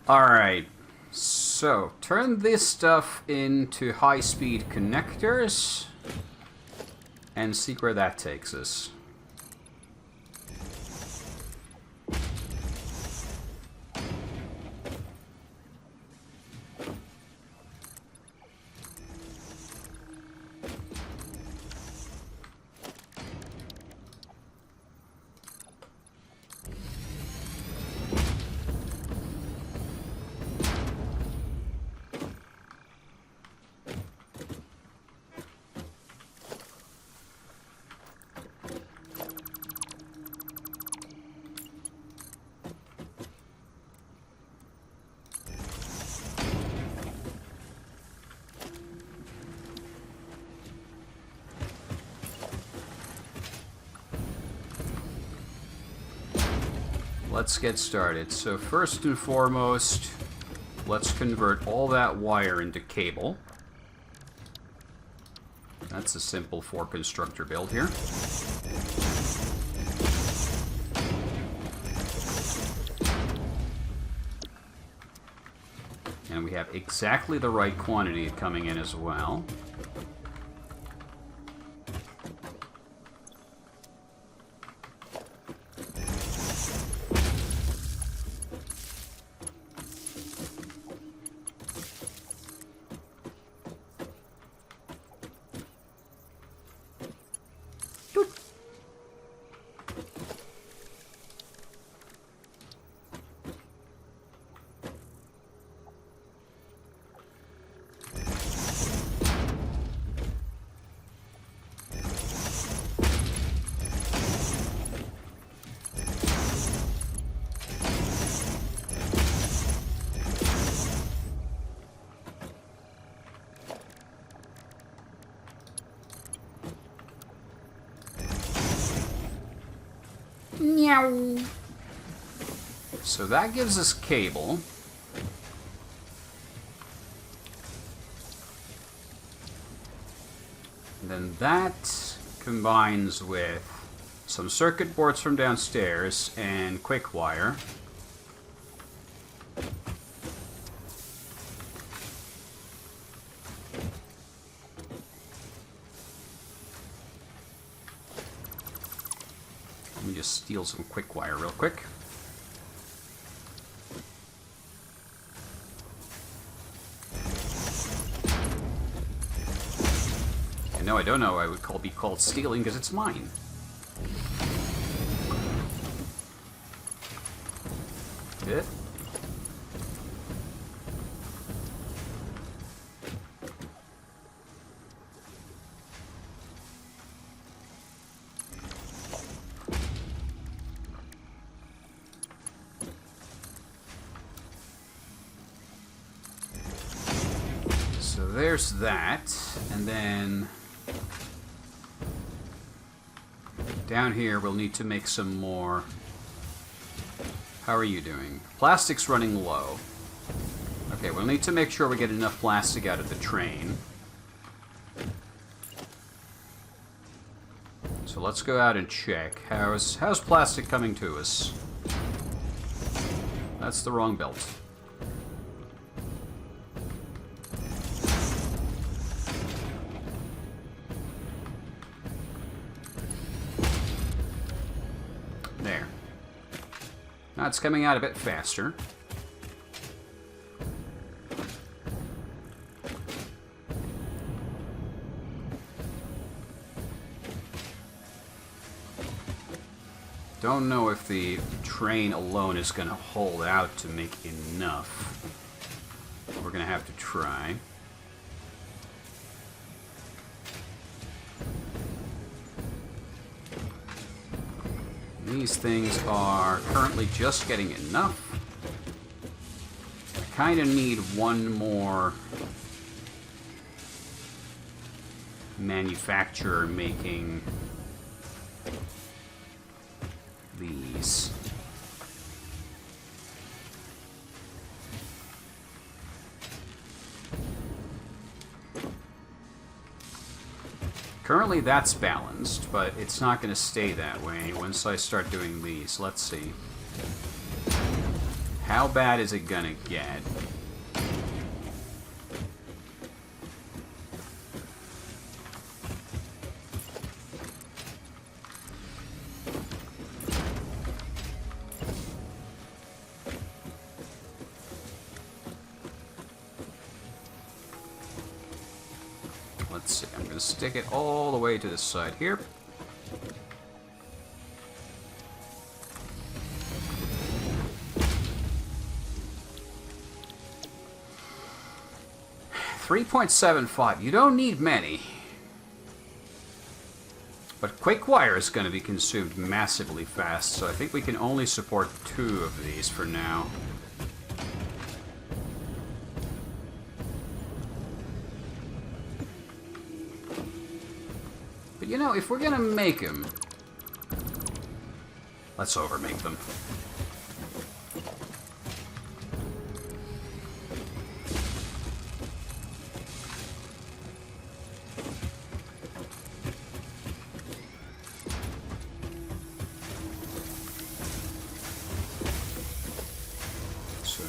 Alright, so turn this stuff into high-speed connectors and see where that takes us. Let's get started. So first and foremost, let's convert all that wire into cable. That's a simple 4-constructor build here. And we have exactly the right quantity coming in as well. So that gives us cable. And then that combines with some circuit boards from downstairs and quick wire. Let me just steal some quick wire real quick. No, I don't know. I would be called stealing because it's mine. It. So there's that, and then down here, we'll need to make some more. How are you doing? Plastic's running low. Okay, we'll need to make sure we get enough plastic out of the train. So let's go out and check. How's plastic coming to us? That's the wrong belt. Now it's coming out a bit faster. Don't know if the train alone is going to hold out to make enough. We're going to have to try. These things are currently just getting enough. I kind of need one more manufacturer making these. Currently that's balanced, but it's not going to stay that way once I start doing these. Let's see. How bad is it gonna get? Let's see, I'm gonna stick it all the way to the side here. $3.75. You don't need many. But quick wire is going to be consumed massively fast, so I think we can only support 2 of these for now. But you know, if we're going to make them, let's overmake them.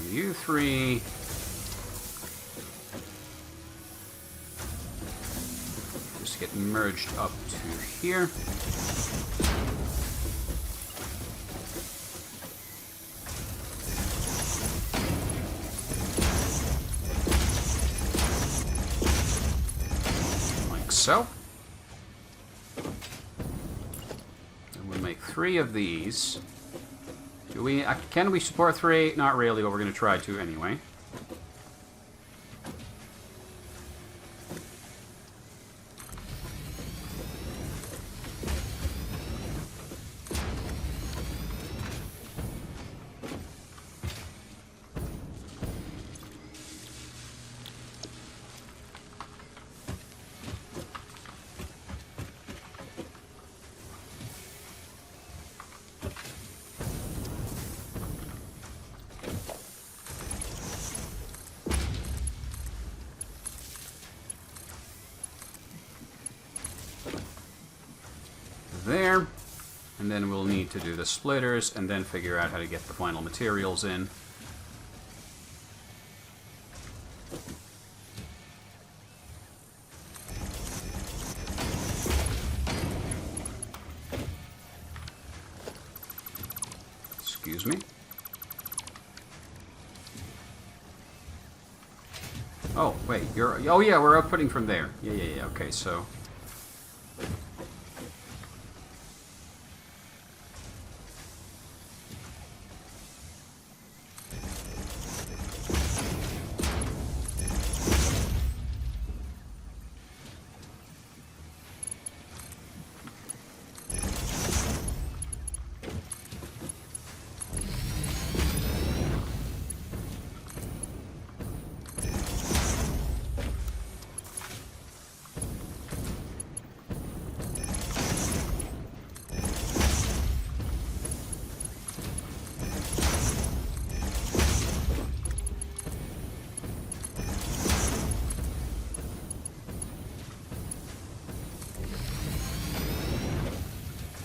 You 3. Just get merged up to here. Like so. And we'll make 3 of these. Can we support 3? Not really, but we're going to try to anyway. There, and then we'll need to do the splitters and then figure out how to get the final materials in. Excuse me. Oh, wait, oh yeah, we're outputting from there. Yeah, okay, so...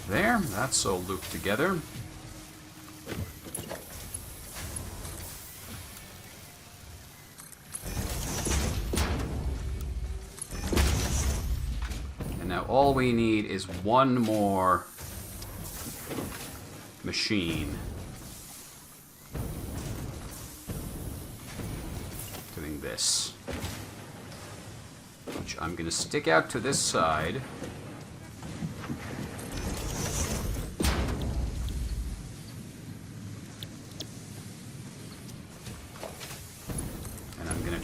There, that's all looped together. And now all we need is one more machine doing this, which I'm going to stick out to this side.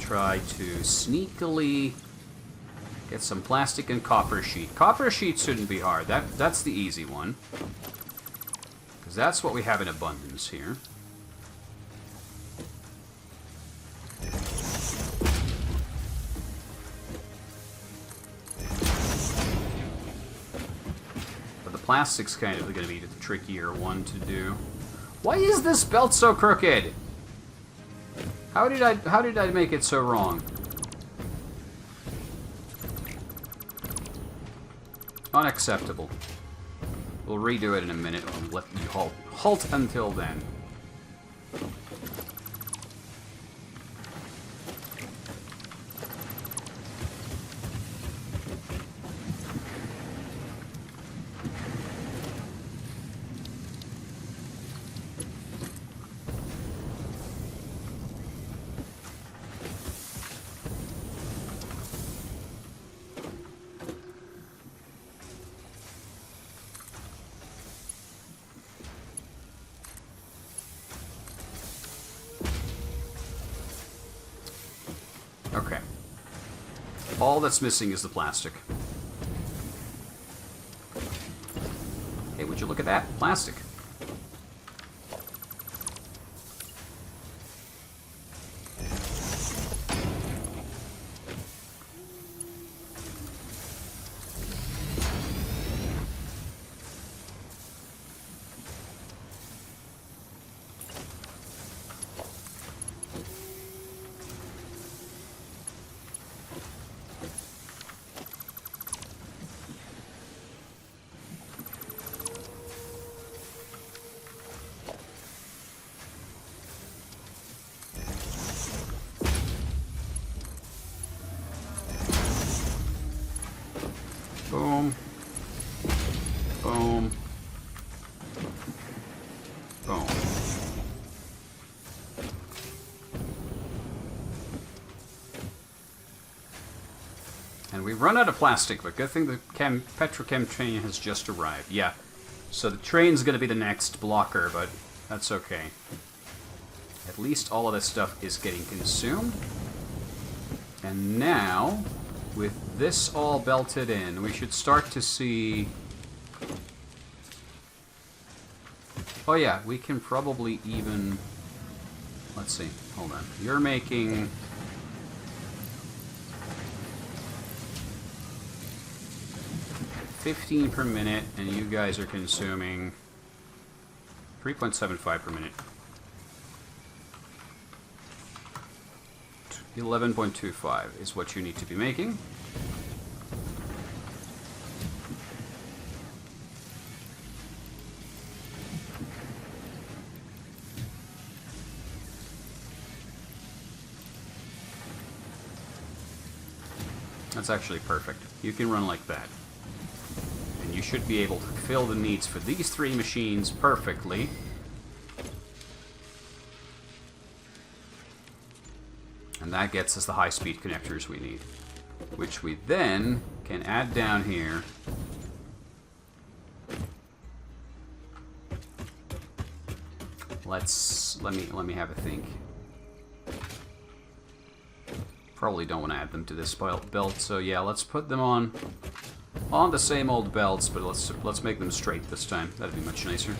Try to sneakily get some plastic and copper sheet. Copper sheet shouldn't be hard. That's the easy one, because that's what we have in abundance here. But the plastic's kind of going to be the trickier one to do. Why is this belt so crooked? How did I make it so wrong? Unacceptable. We'll redo it in a minute. I'll let you halt until then. Okay. All that's missing is the plastic. Hey, would you look at that? Plastic. Boom. Boom. Boom. And we've run out of plastic, but good thing the petrochem train has just arrived. Yeah. So the train's going to be the next blocker, but that's okay. At least all of this stuff is getting consumed. And now, with this all belted in, we should start to see... Oh yeah, we can probably even... Let's see, hold on. You're making... 15 per minute, and you guys are consuming 3.75 per minute. 11.25 is what you need to be making. That's actually perfect. You can run like that. And you should be able to fill the needs for these three machines perfectly. And that gets us the high-speed connectors we need, which we then can add down here. Let me have a think. Probably don't want to add them to this belt, so yeah, let's put them on the same old belts, but let's make them straight this time. That'd be much nicer.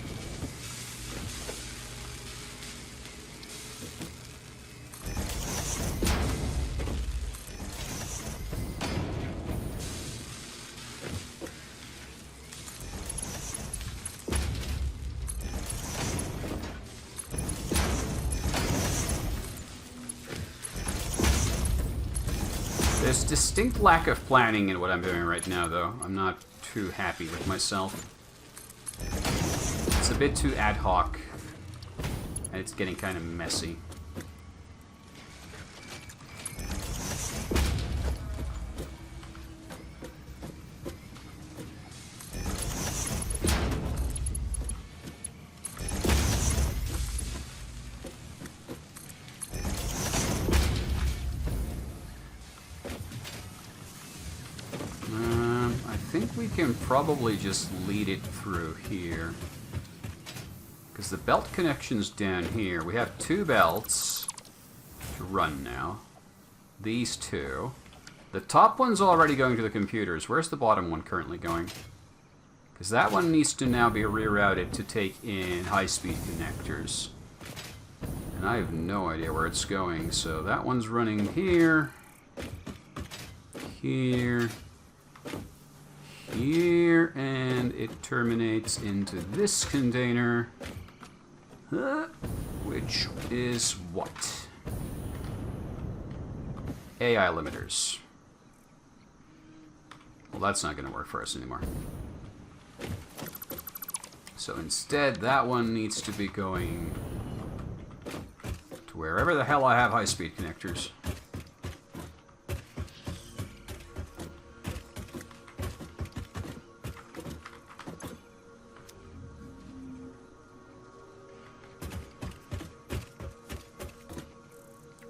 There's distinct lack of planning in what I'm doing right now, though. I'm not too happy with myself. It's a bit too ad hoc, and it's getting kind of messy. I think we can probably just lead it through here. Because the belt connection's down here. We have two belts to run now. These two. The top one's already going to the computers. Where's the bottom one currently going? Because that one needs to now be rerouted to take in high-speed connectors. And I have no idea where it's going. So that one's running here. Here. Here, and it terminates into this container, which is what? AI limiters. Well, that's not going to work for us anymore. So instead, that one needs to be going to wherever the hell I have high-speed connectors.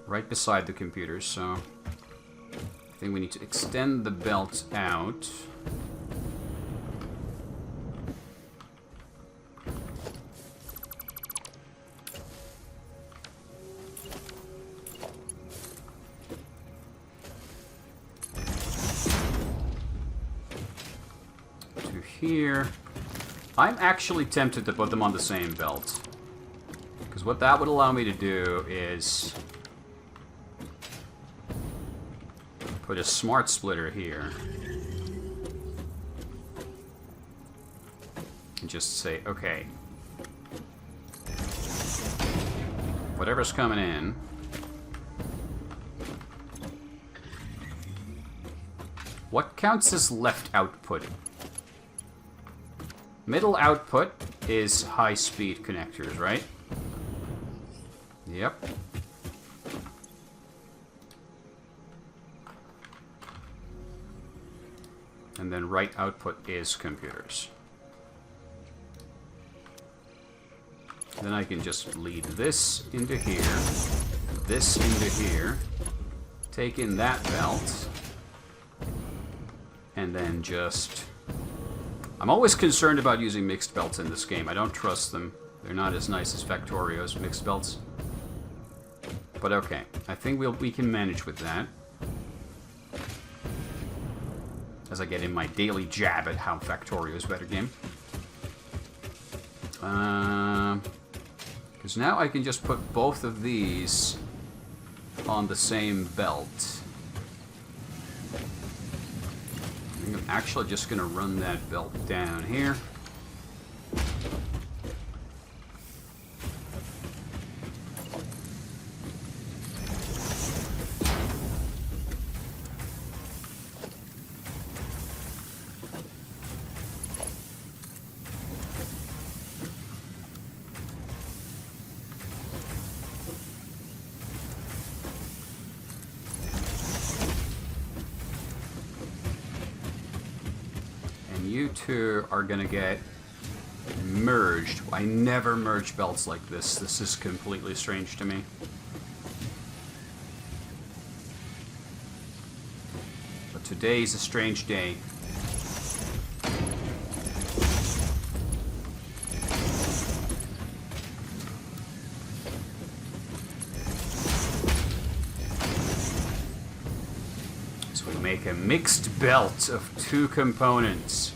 Right beside the computers, so I think we need to extend the belt out. here. I'm actually tempted to put them on the same belt. Because what that would allow me to do is put a smart splitter here. And just say, okay, whatever's coming in, what counts as left output? Middle output is high-speed connectors, right? Yep. And then right output is computers. Then I can just lead this into here, this into here, take in that belt, and then just... I'm always concerned about using mixed belts in this game. I don't trust them. They're not as nice as Factorio's mixed belts. But okay, I think we can manage with that. As I get in my daily jab at how Factorio's a better game. Because now I can just put both of these on the same belt. I'm actually just going to run that belt down here. You two are gonna get merged. I never merge belts like this. This is completely strange to me. But today's a strange day. So we make a mixed belt of two components.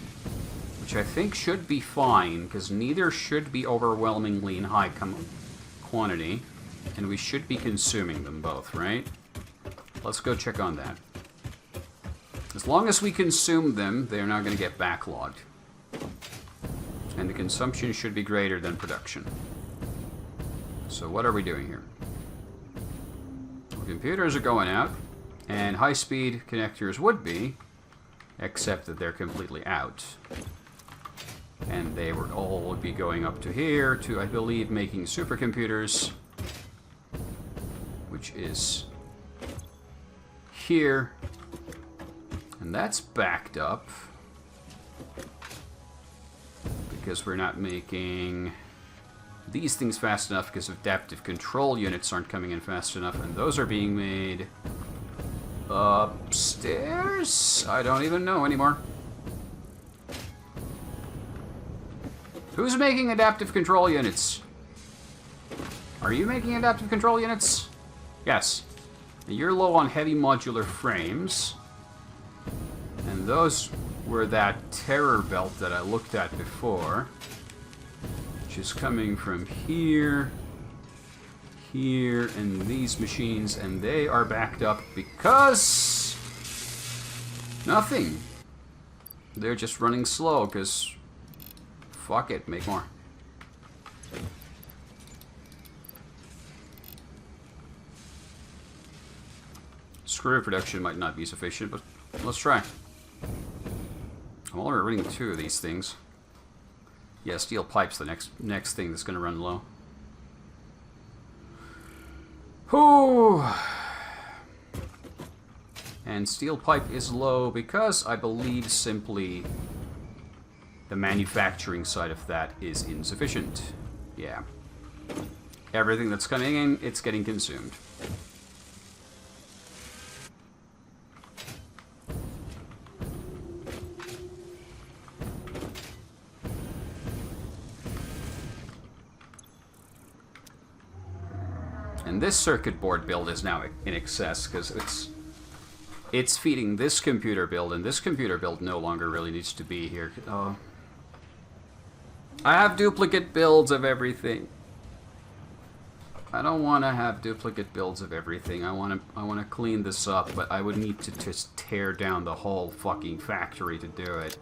Which I think should be fine, because neither should be overwhelmingly in high quantity, and we should be consuming them both, right? Let's go check on that. As long as we consume them, they're not going to get backlogged. And the consumption should be greater than production. So what are we doing here? Well, computers are going out, and high-speed connectors would be, except that they're completely out. And they would all be going up to here to, I believe, making supercomputers, which is here. And that's backed up because we're not making these things fast enough because adaptive control units aren't coming in fast enough, and those are being made upstairs? I don't even know anymore. Who's making adaptive control units? Are you making adaptive control units? Yes. You're low on heavy modular frames. And those were that terror belt that I looked at before. Which is coming from here, here, and these machines. And they are backed up because... nothing. They're just running slow because... fuck it, make more. Screw production might not be sufficient, but let's try. I'm already running 2 of these things. Yeah, steel pipe's the next thing that's going to run low. Whew. And steel pipe is low because I believe simply the manufacturing side of that is insufficient. Yeah. Everything that's coming in, it's getting consumed. And this circuit board build is now in excess because it's feeding this computer build, and this computer build no longer really needs to be here. I have duplicate builds of everything. I don't want to have duplicate builds of everything. I want to clean this up, but I would need to just tear down the whole fucking factory to do it.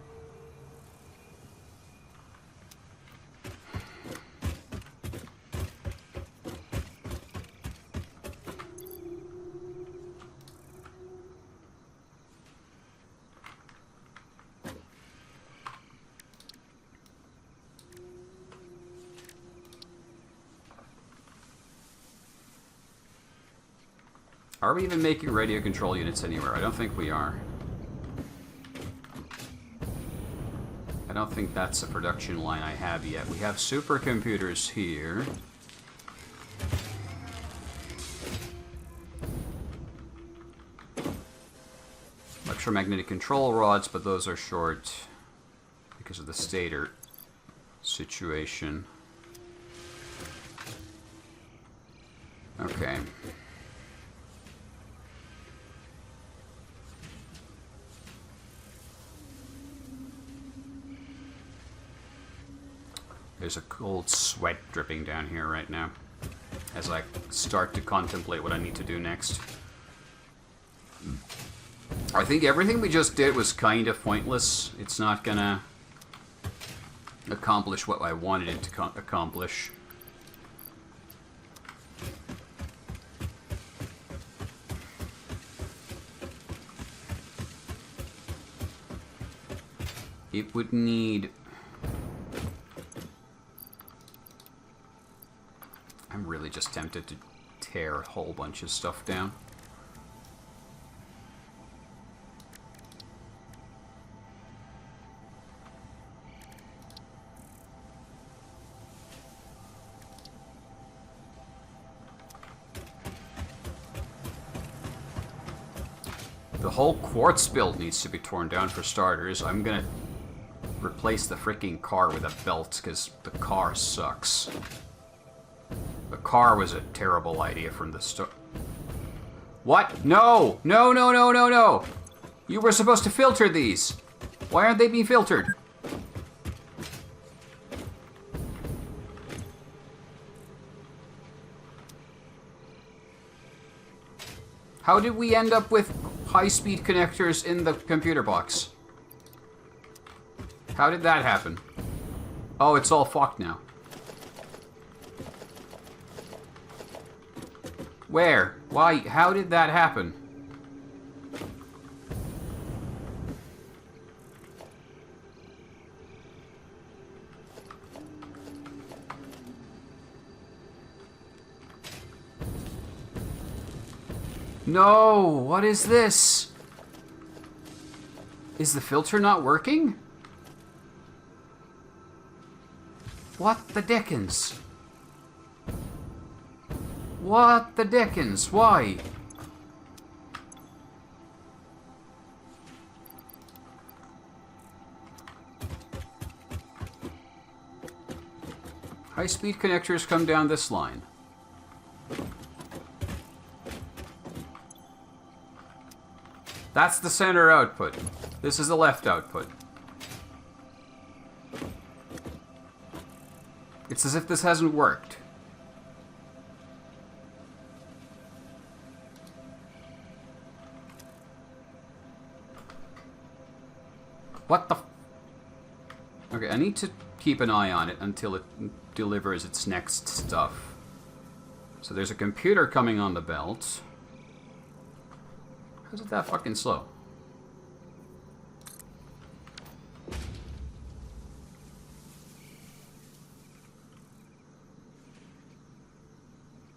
Are we even making radio control units anywhere? I don't think we are. I don't think that's a production line I have yet. We have supercomputers here. Electromagnetic control rods, but those are short because of the stator situation. Okay. There's a cold sweat dripping down here right now as I start to contemplate what I need to do next. I think everything we just did was kind of pointless. It's not gonna accomplish what I wanted it to accomplish. It would need... I'm really just tempted to tear a whole bunch of stuff down. The whole quartz build needs to be torn down for starters. I'm gonna replace the freaking car with a belt because the car sucks. The car was a terrible idea from the start. What? No! No, no, no, no, no! You were supposed to filter these! Why aren't they being filtered? How did we end up with high-speed connectors in the computer box? How did that happen? Oh, it's all fucked now. Where? Why? How did that happen? No! What is this? Is the filter not working? What the dickens? What the dickens? Why? High-speed connectors come down this line. That's the center output. This is the left output. It's as if this hasn't worked. What the f... Okay, I need to keep an eye on it until it delivers its next stuff. So there's a computer coming on the belt. How's it that fucking slow?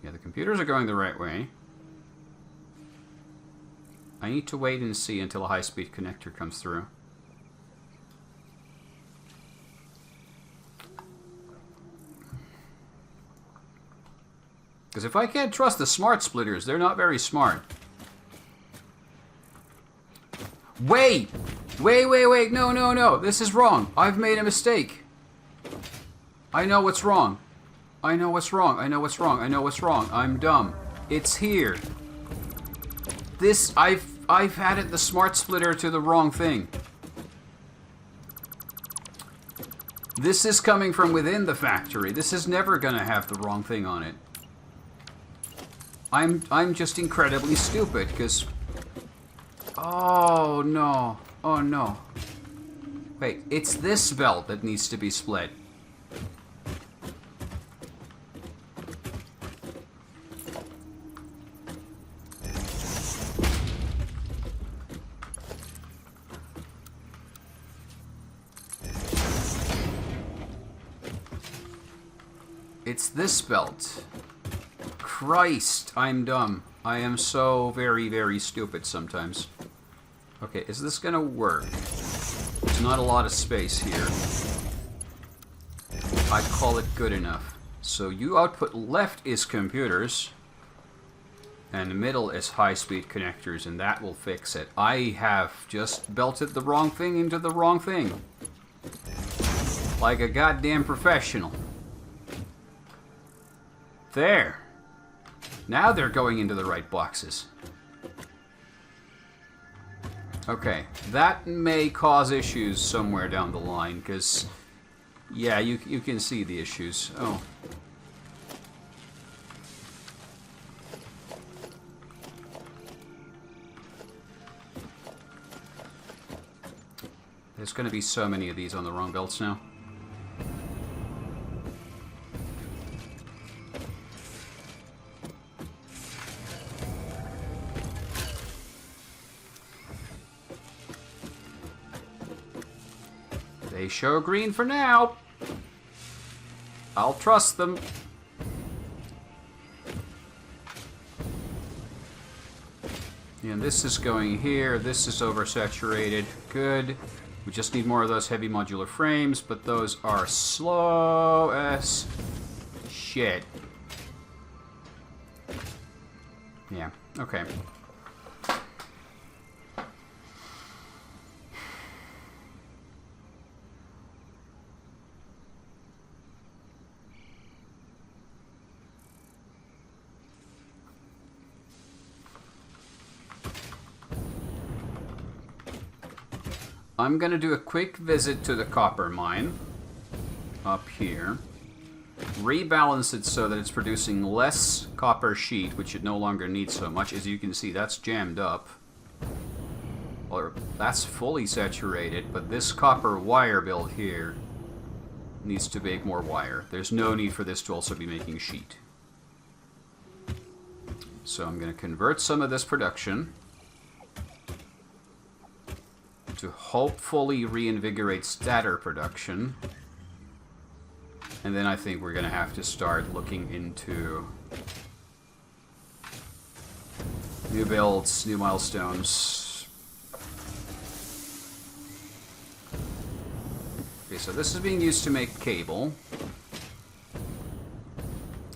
Yeah, the computers are going the right way. I need to wait and see until a high-speed connector comes through. Because if I can't trust the smart splitters, they're not very smart. Wait! Wait, wait, wait, no, no, no, this is wrong. I've made a mistake. I know what's wrong. I know what's wrong, I know what's wrong, I know what's wrong. I'm dumb. It's here. This, I've added the smart splitter to the wrong thing. This is coming from within the factory. This is never going to have the wrong thing on it. I'm just incredibly stupid, because... Oh, no. Oh, no. Wait, it's this belt that needs to be split. It's this belt. Christ, I'm dumb. I am so very, very stupid sometimes. Okay, is this gonna work? There's not a lot of space here. I call it good enough. So you output left is computers, and the middle is high-speed connectors, and that will fix it. I have just belted the wrong thing into the wrong thing. Like a goddamn professional. There. Now they're going into the right boxes. Okay, that may cause issues somewhere down the line, because, yeah, you can see the issues. Oh. There's going to be so many of these on the wrong belts now. They show green for now. I'll trust them. And this is going here. This is oversaturated. Good. We just need more of those heavy modular frames, but those are slow as shit. Yeah, okay. I'm going to do a quick visit to the copper mine up here. Rebalance it so that it's producing less copper sheet, which it no longer needs so much. As you can see, that's jammed up. Or that's fully saturated, but this copper wire build here needs to make more wire. There's no need for this to also be making sheet. So I'm going to convert some of this production to hopefully reinvigorate stator production. And then I think we're going to have to start looking into new builds, new milestones. Okay, so this is being used to make cable.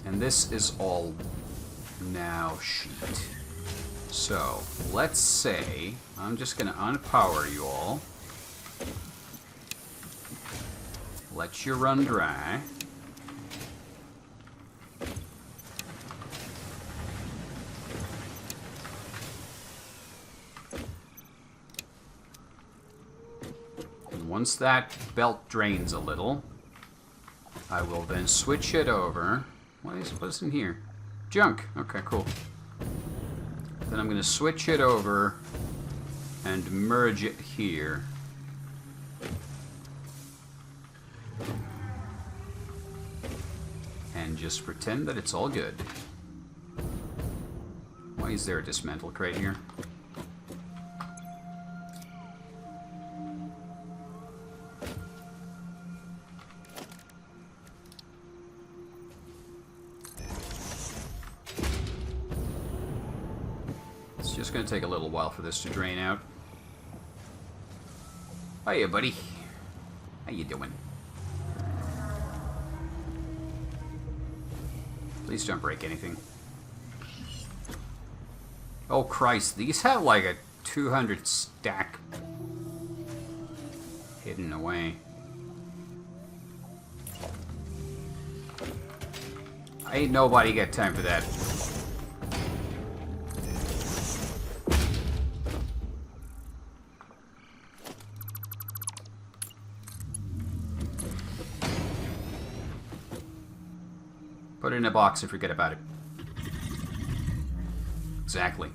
And this is all now sheet. So, let's say, I'm just going to unpower you all. Let you run dry. And once that belt drains a little, I will then switch it over. What's in here? Junk. Okay, cool. Then I'm going to switch it over and merge it here. And just pretend that it's all good. Why is there a dismantle crate here? It's going to take a little while for this to drain out. Hiya, buddy. How you doing? Please don't break anything. Oh, Christ. These have like a 200 stack hidden away. Ain't nobody got time for that. Put it in a box and forget about it. Exactly.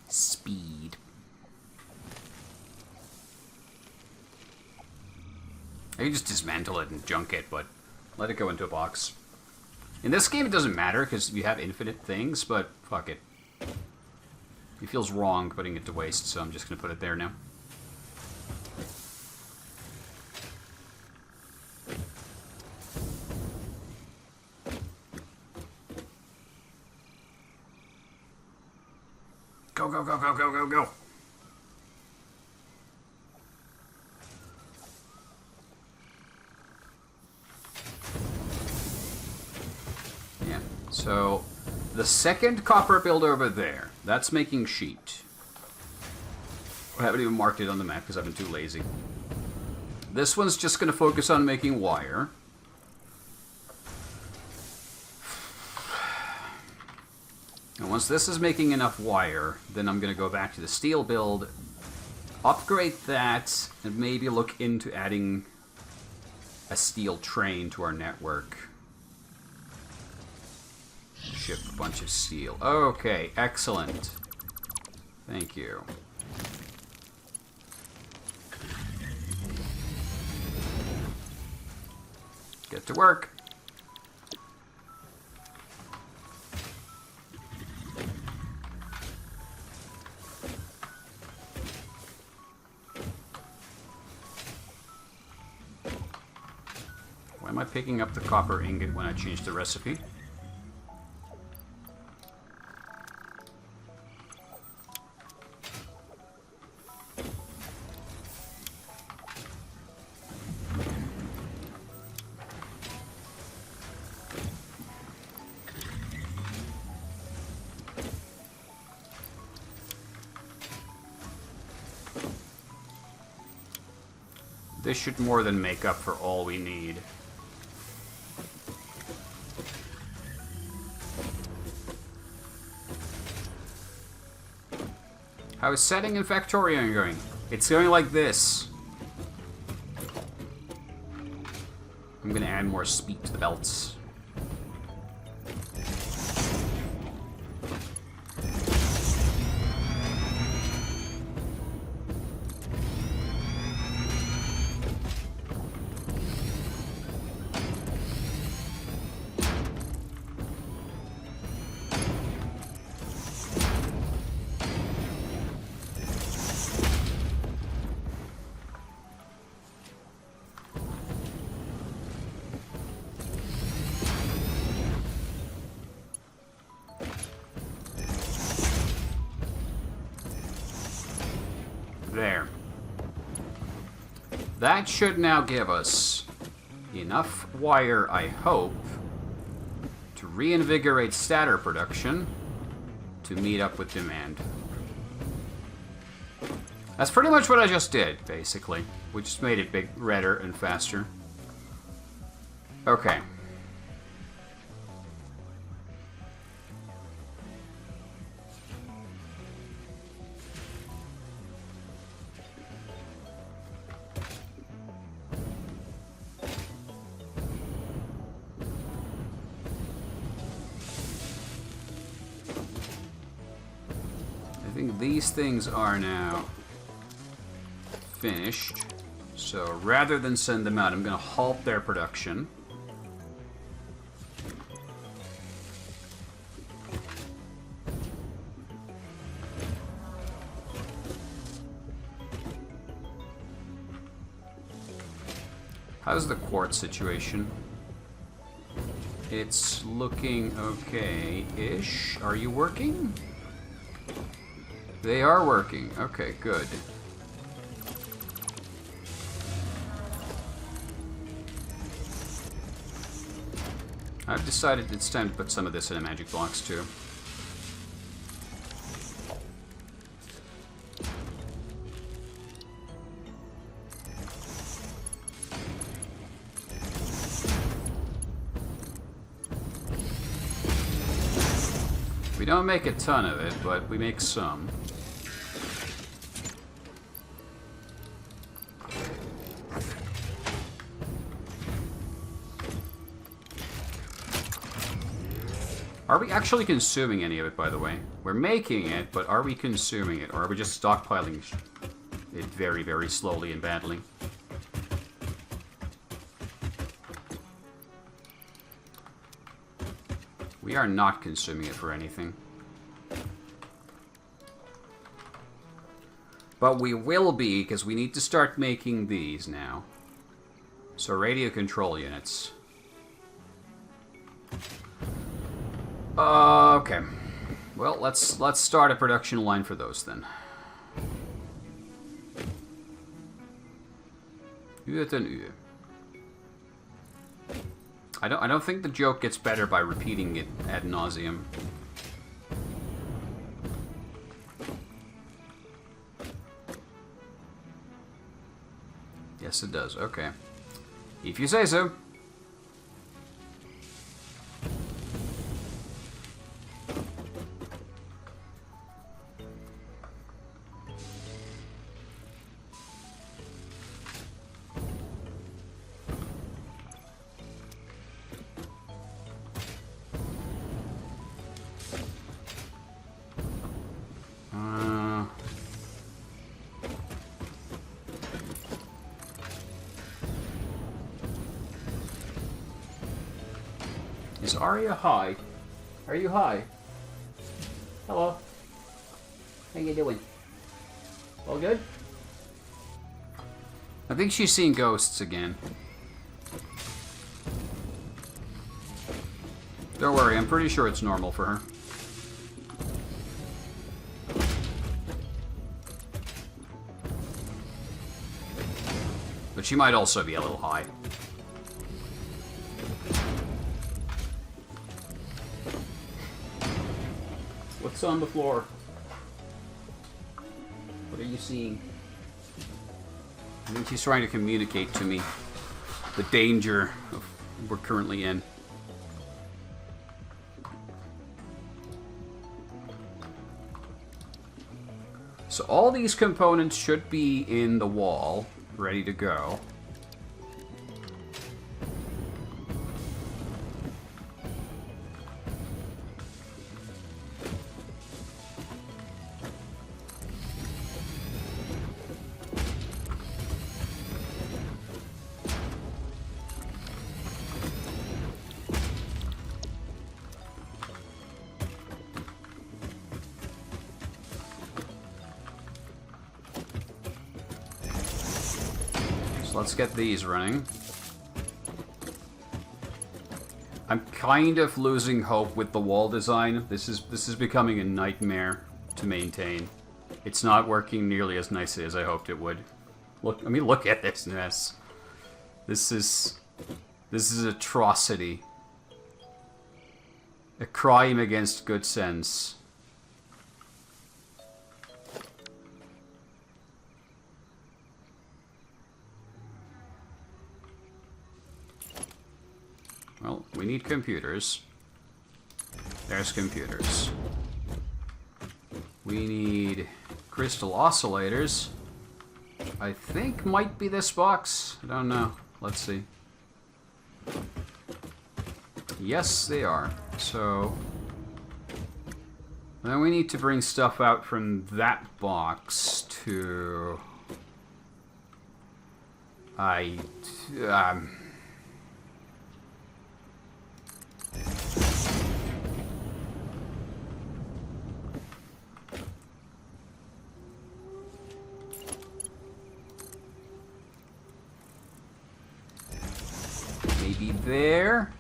Speed. I can just dismantle it and junk it, but let it go into a box. In this game, it doesn't matter because you have infinite things, but fuck it. It feels wrong putting it to waste, so I'm just going to put it there now. Go, go, go, go, go, go, go. Yeah, so the second copper build over there, that's making sheet. I haven't even marked it on the map because I've been too lazy. This one's just going to focus on making wire. And once this is making enough wire, then I'm going to go back to the steel build, upgrade that, and maybe look into adding a steel train to our network. Ship a bunch of steel. Okay, excellent. Thank you. Get to work. Why am I picking up the copper ingot when I change the recipe? This should more than make up for all we need. How is setting in Factorio going? It's going like this. I'm gonna add more speed to the belts. There. That should now give us enough wire, I hope, to reinvigorate stator production to meet up with demand. That's pretty much what I just did, basically. We just made it big, redder, and faster. Okay. I think these things are now finished. So rather than send them out, I'm going to halt their production. How's the quartz situation? It's looking okay-ish. Are you working? They are working. Okay, good. I've decided it's time to put some of this in a magic box, too. We don't make a ton of it, but we make some. Are we actually consuming any of it, by the way? We're making it, but are we consuming it? Or are we just stockpiling it very, very slowly and badly? We are not consuming it for anything. But we will be, because we need to start making these now. So radio control units. Okay. Well, let's start a production line for those then. I don't think the joke gets better by repeating it ad nauseum. Yes, it does. Okay. If you say so. Is Arya high? Are you high? Hello. How you doing? All good? I think she's seeing ghosts again. Don't worry, I'm pretty sure it's normal for her. But she might also be a little high. What's on the floor? What are you seeing? I think she's trying to communicate to me the danger we're currently in. So all these components should be in the wall, ready to go. Let's get these running. I'm kind of losing hope with the wall design. This is becoming a nightmare to maintain. It's not working nearly as nicely as I hoped it would. Look, I mean, look at this mess. This is atrocity. A crime against good sense. Well, we need computers. There's computers. We need crystal oscillators. I think might be this box. I don't know. Let's see. Yes, they are. So then we need to bring stuff out from that box to... maybe there.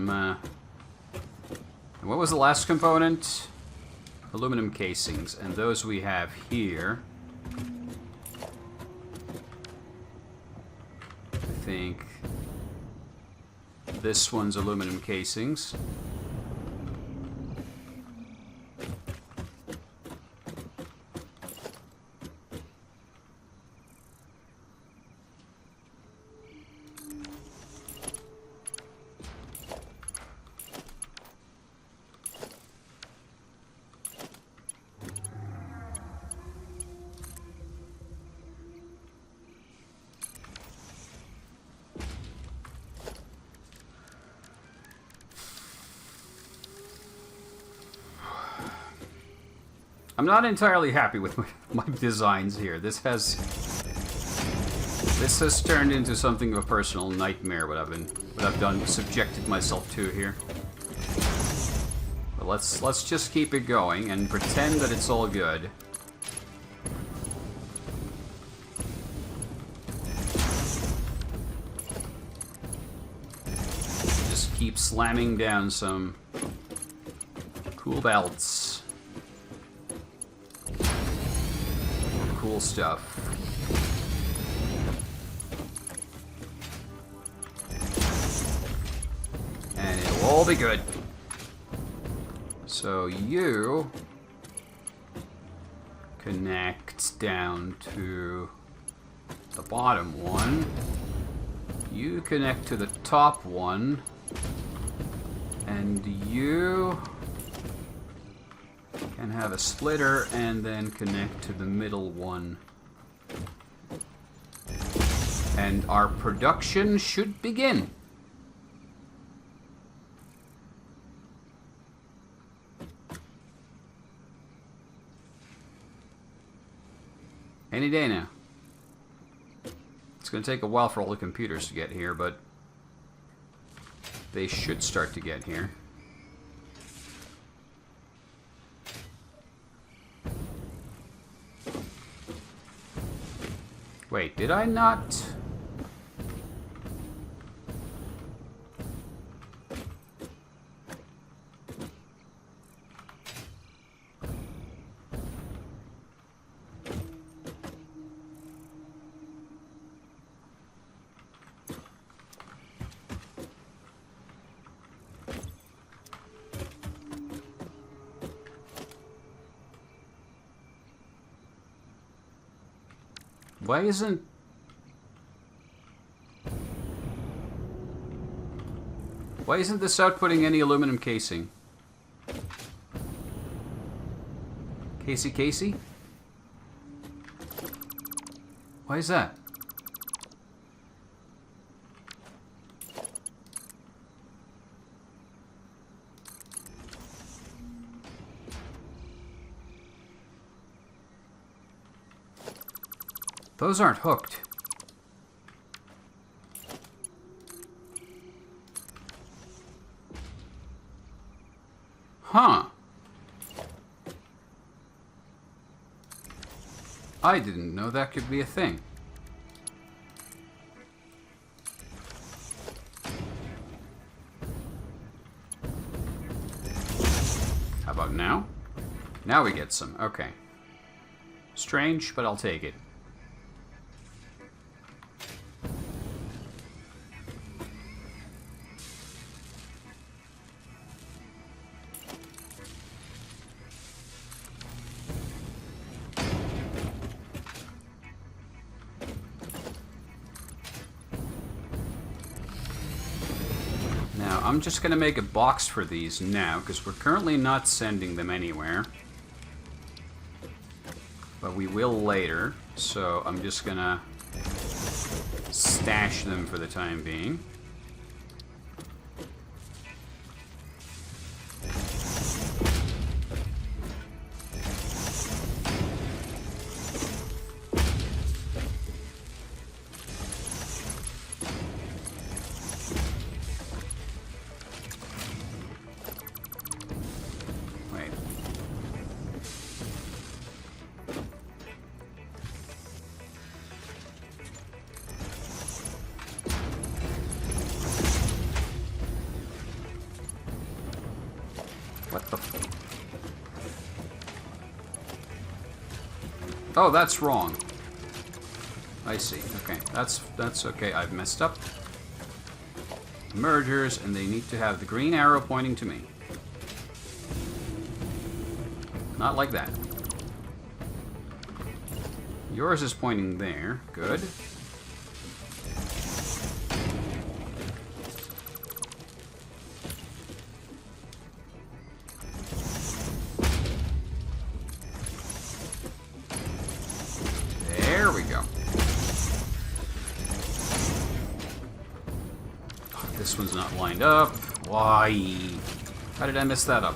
some... what was the last component? Aluminum casings, and those we have here. I think this one's aluminum casings. I'm not entirely happy with my designs here. This has turned into something of a personal nightmare. What I've subjected myself to here. But let's just keep it going and pretend that it's all good. Just keep slamming down some cool belts. Cool stuff. And it'll all be good. So you connect down to the bottom one. You connect to the top one. And you can have a splitter and then connect to the middle one. And our production should begin. Any day now. It's going to take a while for all the computers to get here, but they should start to get here. Wait, did I not? Why isn't... Why isn't this outputting any aluminum casing? Casey? Why is that? Those aren't hooked. Huh. I didn't know that could be a thing. How about now? Now we get some. Okay. Strange, but I'll take it. I'm just going to make a box for these now, because we're currently not sending them anywhere. But we will later, so I'm just going to stash them for the time being. Oh, that's wrong. I see. Okay, that's okay. I've messed up. Mergers, and they need to have the green arrow pointing to me. Not like that. Yours is pointing there. Good. There we go. Oh, this one's not lined up. Why? How did I mess that up?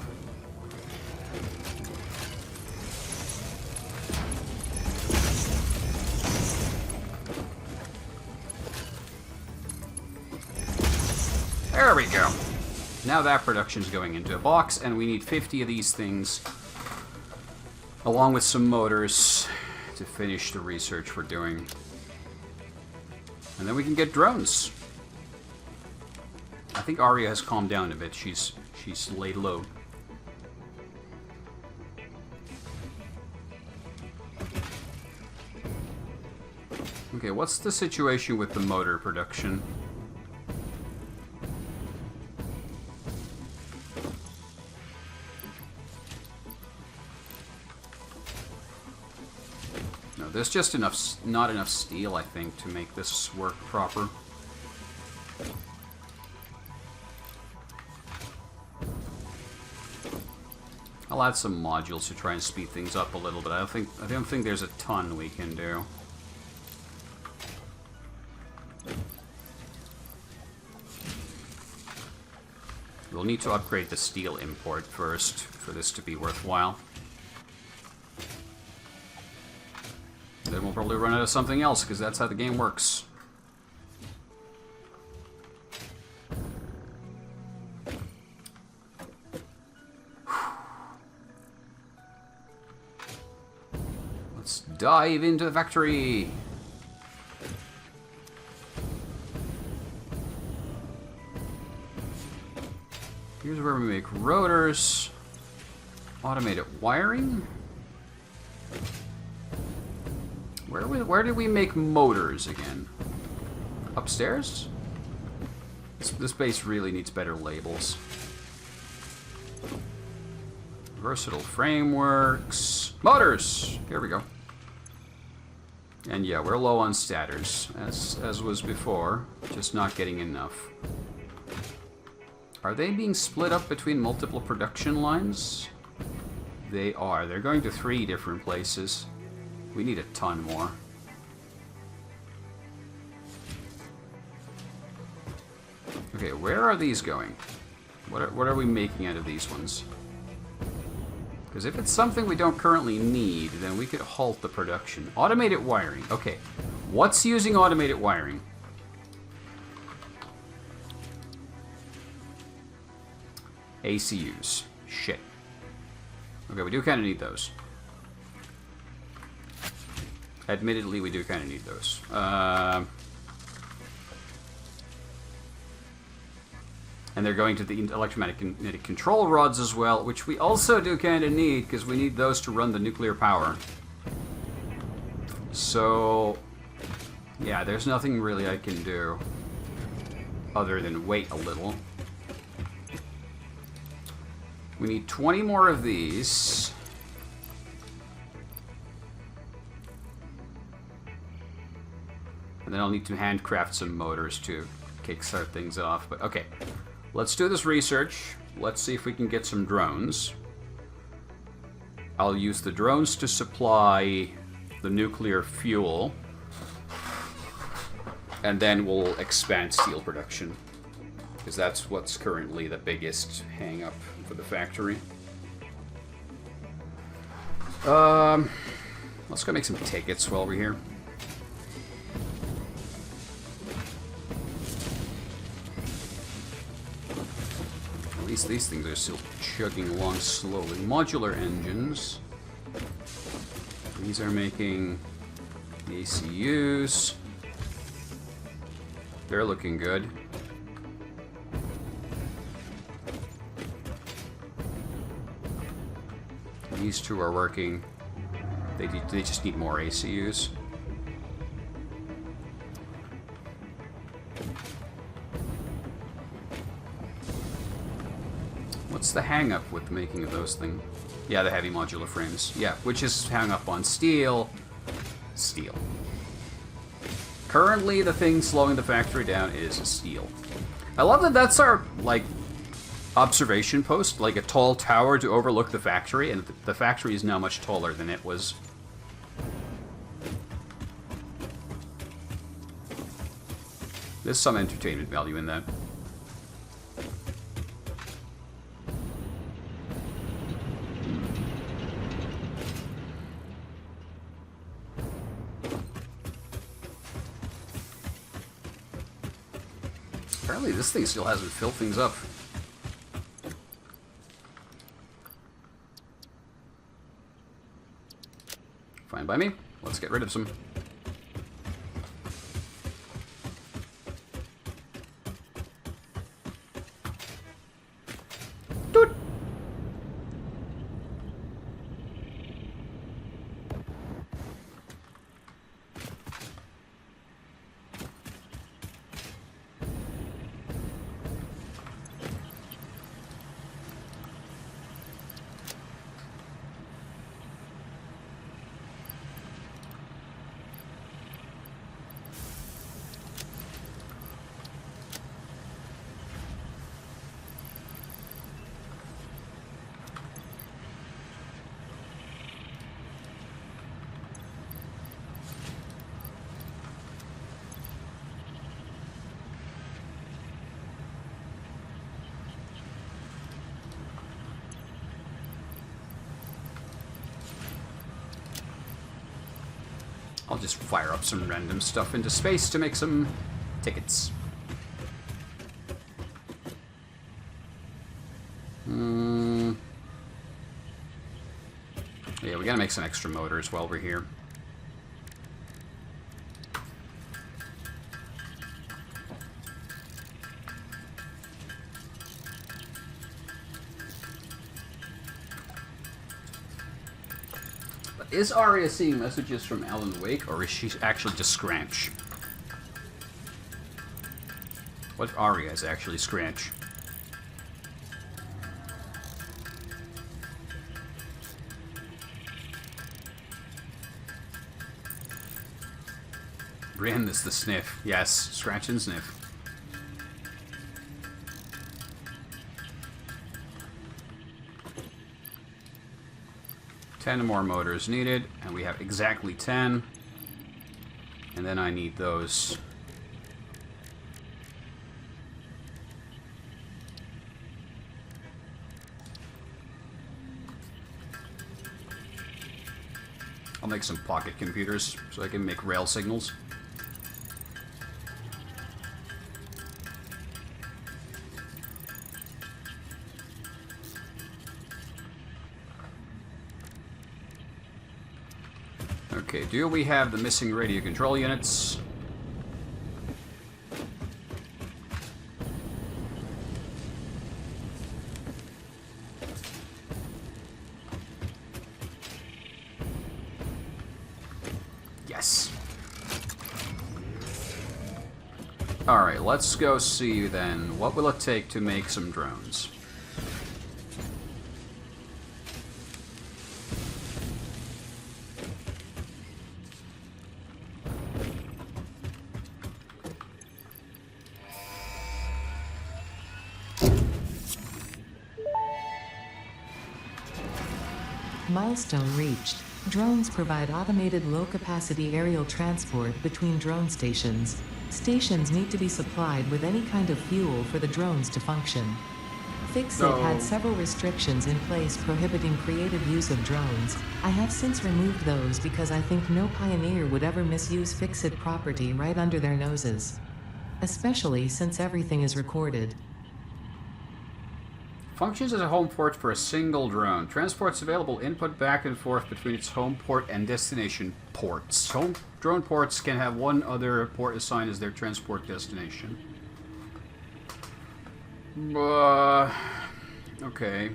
There we go. Now that production's going into a box, and we need 50 of these things, along with some motors, to finish the research we're doing. And then we can get drones. I think Arya has calmed down a bit. She's laid low. Okay, what's the situation with the motor production? No, there's just not enough steel, I think, to make this work proper. I'll add some modules to try and speed things up a little bit. I don't think there's a ton we can do. We'll need to upgrade the steel import first for this to be worthwhile. Then we'll probably run out of something else, because that's how the game works. Let's dive into the factory! Here's where we make rotors. Automated wiring. Where did we make motors again? Upstairs? This base really needs better labels. Versatile frameworks. Motors! Here we go. And yeah, we're low on statters, as was before. Just not getting enough. Are they being split up between multiple production lines? They are. They're going to 3 different places. We need a ton more. Okay, where are these going? What are we making out of these ones? Because if it's something we don't currently need, then we could halt the production. Automated wiring. Okay. What's using automated wiring? ACUs. Shit. Okay, we do kind of need those. Admittedly, we do kind of need those. And they're going to the electromagnetic control rods as well, which we also do kind of need, because we need those to run the nuclear power. So, yeah, there's nothing really I can do other than wait a little. We need 20 more of these. And then I'll need to handcraft some motors to kickstart things off. But okay, let's do this research. Let's see if we can get some drones. I'll use the drones to supply the nuclear fuel. And then we'll expand steel production, because that's what's currently the biggest hang-up for the factory. Let's go make some tickets while we're here. At least these things are still chugging along slowly. Modular engines. These are making the ACUs. They're looking good. These two are working. They just need more ACUs. What's the hang-up with the making of those things? Yeah, the heavy modular frames. Yeah, which is hung up on steel. Steel. Currently, the thing slowing the factory down is steel. I love that that's our, like, observation post, like a tall tower to overlook the factory, and the factory is now much taller than it was. There's some entertainment value in that. Apparently this thing still hasn't filled things up. Fine by me. Let's get rid of some. Doot. I'll just fire up some random stuff into space to make some tickets. Yeah, we gotta make some extra motors while we're here. Is Arya seeing messages from Alan Wake, or is she actually just Scranch? What if Arya is actually Scranch? Brienne is the Sniff. Yes, Scratch and Sniff. Ten more motors needed, and we have exactly 10. And then I need those. I'll make some pocket computers so I can make rail signals. Okay, do we have the missing radio control units? Yes. Alright, let's go see then. What will it take to make some drones? Milestone reached. Drones provide automated low-capacity aerial transport between drone stations. Stations need to be supplied with any kind of fuel for the drones to function. Fixit had several restrictions in place prohibiting creative use of drones. I have since removed those because I think no pioneer would ever misuse Fixit property right under their noses. Especially since everything is recorded. Functions as a home port for a single drone. Transports available input back and forth between its home port and destination ports. Home drone ports can have one other port assigned as their transport destination. Okay.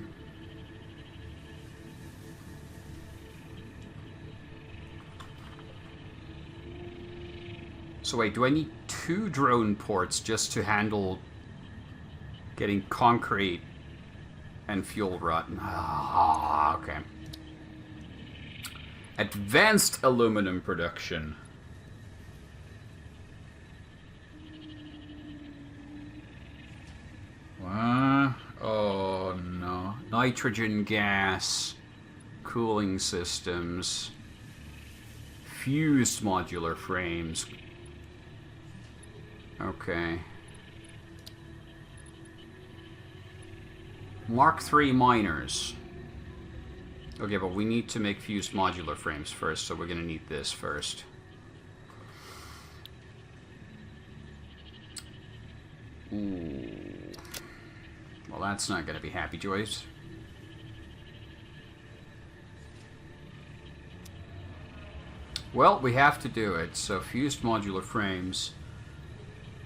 So wait, do I need 2 drone ports just to handle getting concrete and fuel rod? Ah, okay. Advanced aluminum production. Oh no. Nitrogen gas. Cooling systems. Fused modular frames. Okay. Mark III miners. Okay, but we need to make fused modular frames first, so we're going to need this first. Ooh. Well, that's not going to be happy, Joyce. Well, we have to do it. So fused modular frames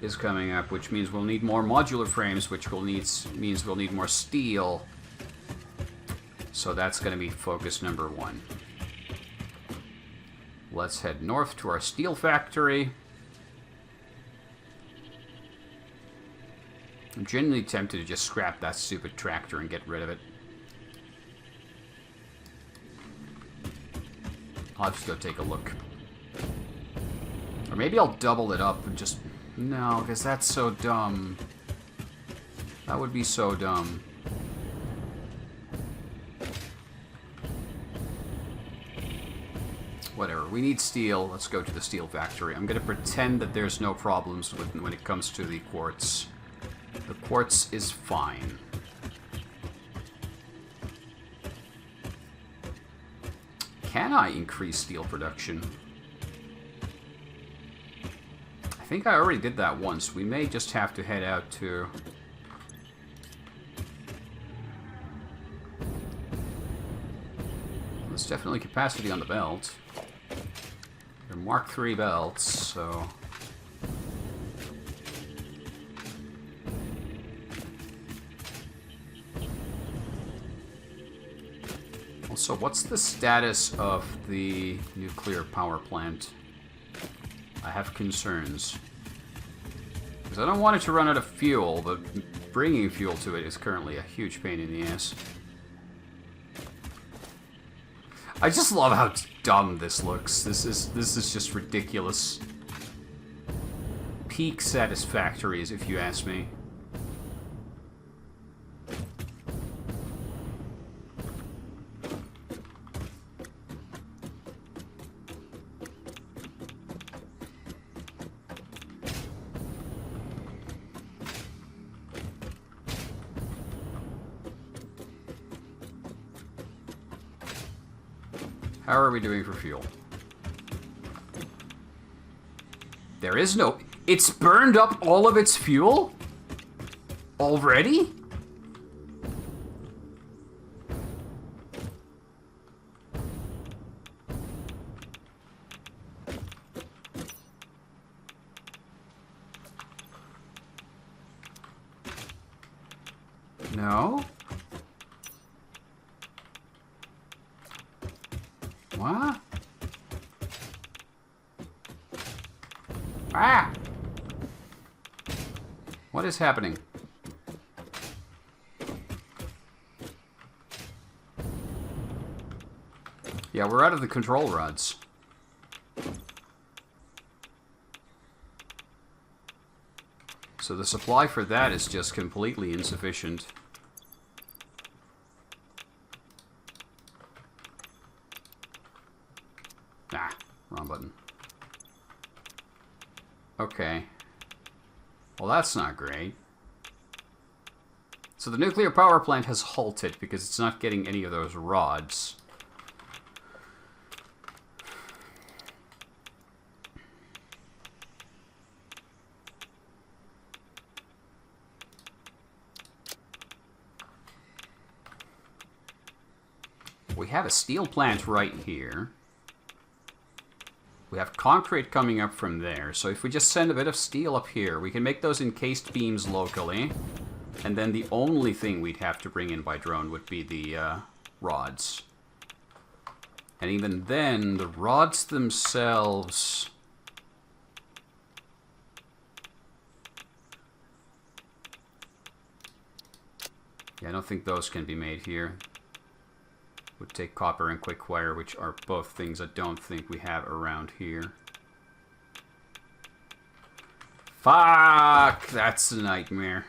is coming up, which means we'll need more modular frames, which means we'll need more steel. So that's going to be focus number 1. Let's head north to our steel factory. I'm genuinely tempted to just scrap that stupid tractor and get rid of it. I'll just go take a look. Or maybe I'll double it up and just... No, because that's so dumb. That would be so dumb. Whatever, we need steel. Let's go to the steel factory. I'm going to pretend that there's no problems when it comes to the quartz. The quartz is fine. Can I increase steel production? I think I already did that once. We may just have to head out to... There's definitely capacity on the belt. They're Mark III belts, so... Also, what's the status of the nuclear power plant? I have concerns. Because I don't want it to run out of fuel, but bringing fuel to it is currently a huge pain in the ass. I just love how dumb this looks. This is just ridiculous. Peak Satisfactory, if you ask me. How are we doing for fuel? There is no... It's burned up all of its fuel? Already? No? What? Ah! What is happening? Yeah, we're out of the control rods. So the supply for that is just completely insufficient. Ah, wrong button. Okay. Well, that's not great. So the nuclear power plant has halted because it's not getting any of those rods. We have a steel plant right here. We have concrete coming up from there. So if we just send a bit of steel up here, we can make those encased beams locally. And then the only thing we'd have to bring in by drone would be the rods. And even then, the rods themselves... Yeah, I don't think those can be made here. Would take copper and quick wire, which are both things I don't think we have around here. Fuck! That's a nightmare.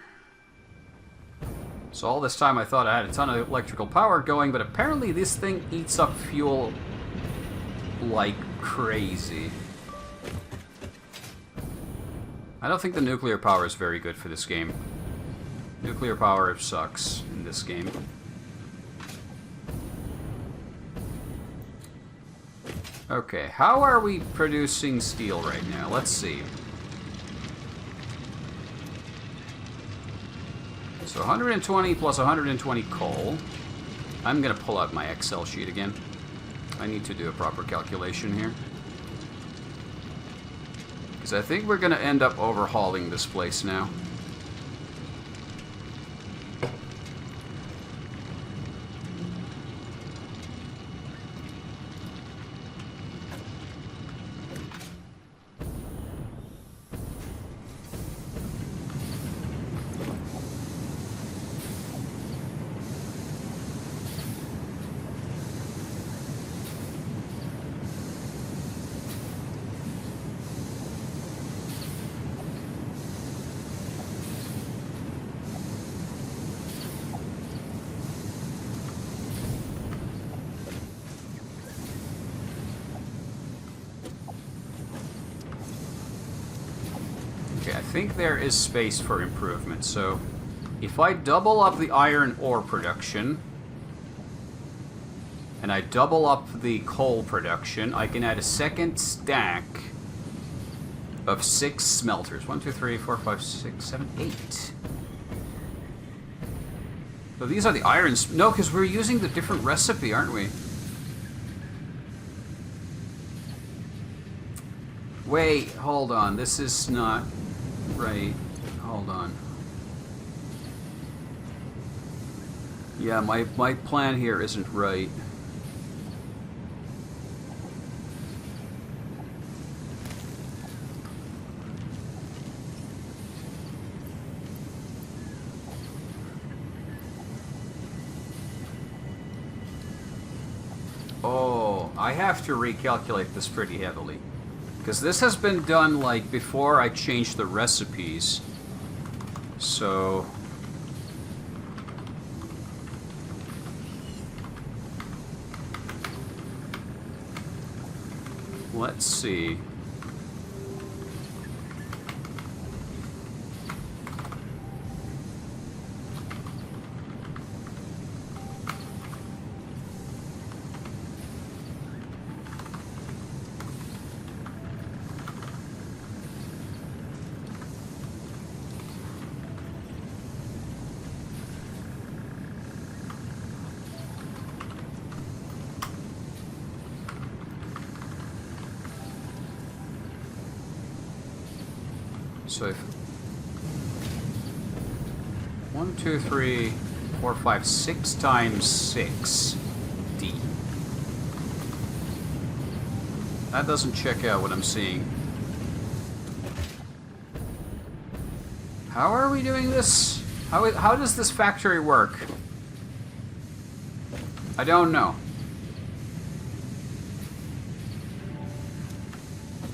So all this time I thought I had a ton of electrical power going, but apparently this thing eats up fuel like crazy. I don't think the nuclear power is very good for this game. Nuclear power sucks in this game. Okay, how are we producing steel right now? Let's see. So 120 plus 120 coal. I'm gonna pull out my Excel sheet again. I need to do a proper calculation here. Because I think we're gonna end up overhauling this place now. Okay, I think there is space for improvement. So, if I double up the iron ore production, and I double up the coal production, I can add a second stack of 6 smelters. 1, 2, 3, 4, 5, 6, 7, 8. So these are the irons. No, because we're using the different recipe, aren't we? Wait, hold on. This is not right. Hold on. Yeah, my plan here isn't right. Oh, I have to recalculate this pretty heavily. Because this has been done, like, before I changed the recipes. So... let's see. So if 1, 2, 3, 4, 5, 6 times 6 D. That doesn't check out what I'm seeing. How are we doing this? How does this factory work? I don't know.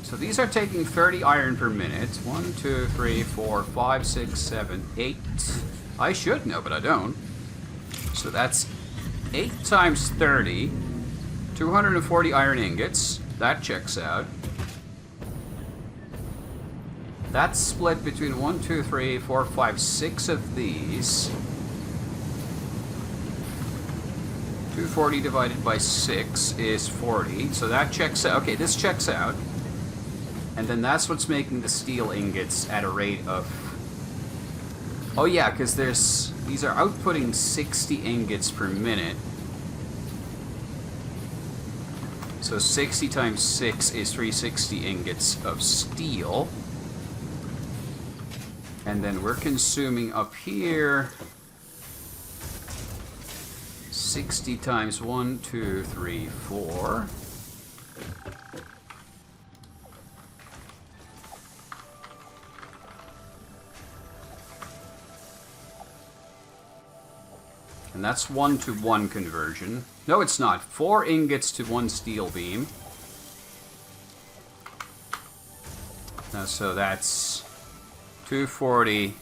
So these are taking 30 iron per minute. 1, 2, 3, 4, 5, 6, 7, 8. I should know, but I don't. So that's 8 times 30. 240 iron ingots. That checks out. That's split between 1, 2, 3, 4, 5, 6 of these. 240 divided by 6 is 40. So that checks out. Okay, this checks out. And then that's what's making the steel ingots at a rate of... oh yeah, because these are outputting 60 ingots per minute. So 60 times 6 is 360 ingots of steel. And then we're consuming up here 60 times 1, 2, 3, 4. And that's 1-to-1 conversion. No, it's not. 4 ingots to 1 steel beam. Now, so that's 240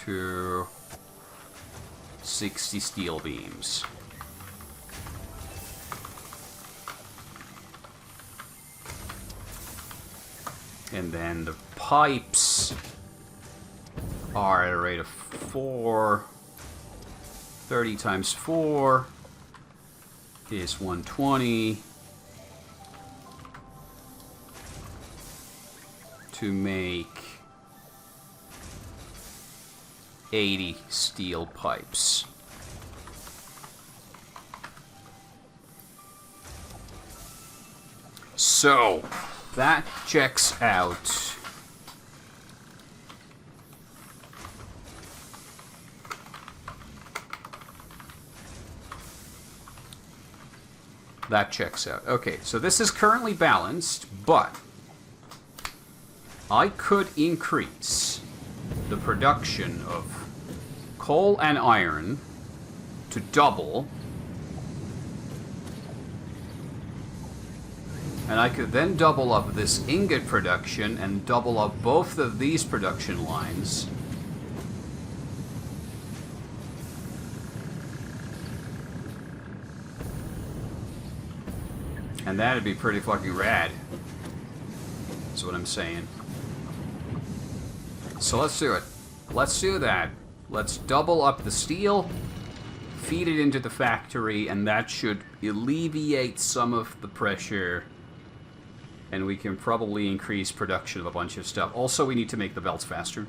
to 60 steel beams. And then the pipes are at a rate of 4. 30 times 4 is 120 to make 80 steel pipes. So, that checks out. That checks out. Okay, so this is currently balanced, but I could increase the production of coal and iron to double. And I could then double up this ingot production and double up both of these production lines. And that'd be pretty fucking rad. That's what I'm saying. So let's do it. Let's do that. Let's double up the steel, feed it into the factory, and that should alleviate some of the pressure. And we can probably increase production of a bunch of stuff. Also, we need to make the belts faster.